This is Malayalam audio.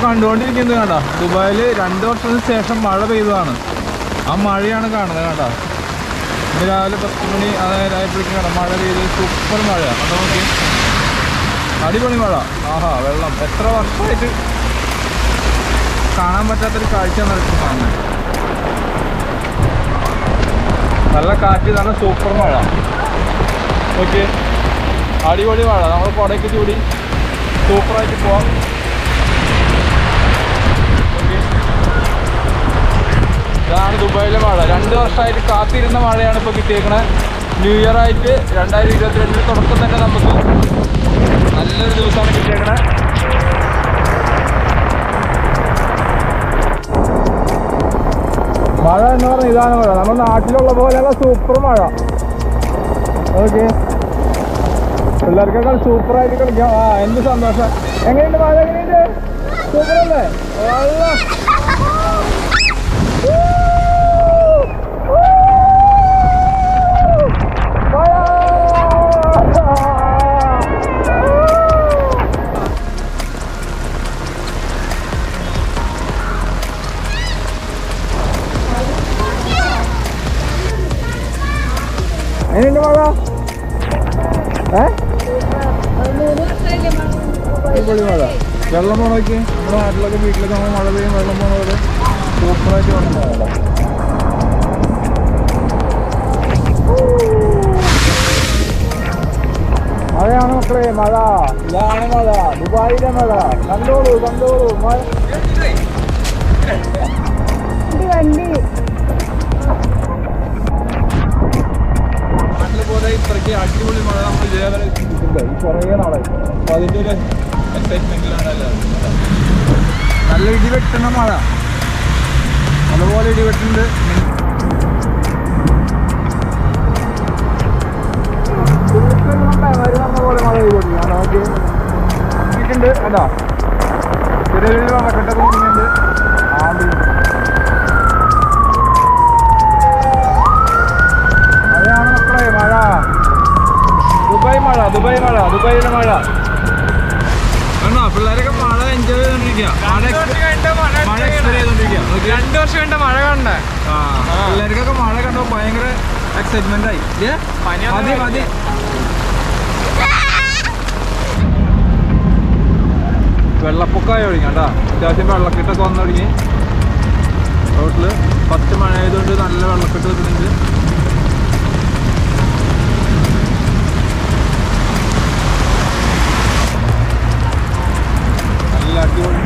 കണ്ടുകൊണ്ടിരിക്കുന്നത് കണ്ട ദുബായിൽ 2 വർഷത്തിന് ശേഷം മഴ പെയ്തതാണ്. ആ മഴയാണ് കാണുന്നത് കേട്ടോ. ഇന്ന് രാവിലെ 10 മണി അതായപ്പോഴേക്കും കാണാം മഴ പെയ്ത് സൂപ്പർ മഴയാണ്. കണ്ടോ നോക്കി, അടിപൊളി മഴ. ആഹാ, വെള്ളം എത്ര വർഷമായിട്ട് കാണാൻ പറ്റാത്തൊരു കാഴ്ച നടക്കും കാണുന്നത്. നല്ല കാറ്റ്, നല്ല സൂപ്പർ മഴ. ഓക്കെ, അടിപൊളി മഴ. നമ്മൾ കുടയ്ക്ക് ചൂടി സൂപ്പറായിട്ട് പോവാം. ഓക്കെ, ഇതാണ് ദുബായിലെ മഴ. 2 വർഷമായിട്ട് കാത്തിരുന്ന മഴയാണ് ഇപ്പോൾ കിട്ടിയേക്കണത്. ന്യൂ ഇയർ ആയിട്ട് 2022 തുടക്കം തന്നെ നമുക്ക് നല്ലൊരു ദിവസമാണ് കിട്ടിയേക്കണത്. മഴ എന്ന് പറഞ്ഞാൽ ഇതാണ് മഴ. നമ്മുടെ നാട്ടിലുള്ള പോലെയുള്ള സൂപ്പർ മഴ. ഓക്കെ, പിള്ളേർക്കൊക്കെ സൂപ്പറായിട്ട് കളിക്കാം. എന്ത് സന്തോഷം. എങ്ങനെയുണ്ട് മഴ? എങ്ങനെയുണ്ട്? സൂപ്പറല്ലേ? എങ്ങനെയുണ്ട് മഴ? അടിപൊളി മഴ. വെള്ളം പോണോക്ക് നമ്മുടെ നാട്ടിലൊക്കെ വീട്ടിലൊക്കെ നമ്മൾ മഴ പെയ്യും വെള്ളം പോണ പോലെ സൂപ്പറായിട്ട് വന്നിട്ടുണ്ടോ. മഴയാണ് മക്കളെ, മഴ. ഇതാണ് മഴ, ദുബായിലെ മഴ. കണ്ടോളൂ കണ്ടോളൂ മഴ. നാട്ടിൽ പോലെ ഇത്രയ്ക്ക് അടിപൊളി മഴ നമ്മൾ ഇതേവരെ കിട്ടിയിട്ടുണ്ട് ഈ കുറേ നാളെ. അപ്പോൾ അതിൻ്റെ ഒരു എക്സൈറ്റ്മെൻറ്റിലാണ് എല്ലാവരും. നല്ല ഇടിവെട്ടുന്ന മഴ, അതുപോലെ ഇടിവെട്ടുണ്ട്. വരുന്ന പോലെ മഴ പെയ്തുകൊണ്ടിരിക്കും. നോക്കി നോക്കിയിട്ടുണ്ട്. അതാ ചെറിയ ചെറിയ വെള്ളക്കെട്ടൊക്കെ നിൽക്കുന്നുണ്ട്. മഴയാണ് മക്കളെ, മഴ. ദുബായ് മഴ, ദുബായ് മഴ, ദുബായിലെ മഴ. ആണോ, പിള്ളേരൊക്കെ മഴ എൻജോയ് ചെയ്തോണ്ടിരിക്കുക. മഴ എക്സ്പെയർ ചെയ്തോണ്ടിരിക്കുക. 2 വർഷം കണ്ട മഴ കണ്ടേ. പിള്ളേർക്കൊക്കെ മഴ കണ്ടോ ഭയങ്കര എക്സൈറ്റ്മെന്റ് ആയി. മതി മതി. വെള്ളപ്പൊക്കമായി തുടങ്ങി കേട്ടോ. അത്യാവശ്യം വെള്ളക്കെട്ടൊക്കെ വന്നു തുടങ്ങി റോട്ടില്. 10 മഴ ആയതുകൊണ്ട് നല്ല വെള്ളക്കെട്ട് വെക്കുന്നുണ്ട്. നല്ല അടിപൊളി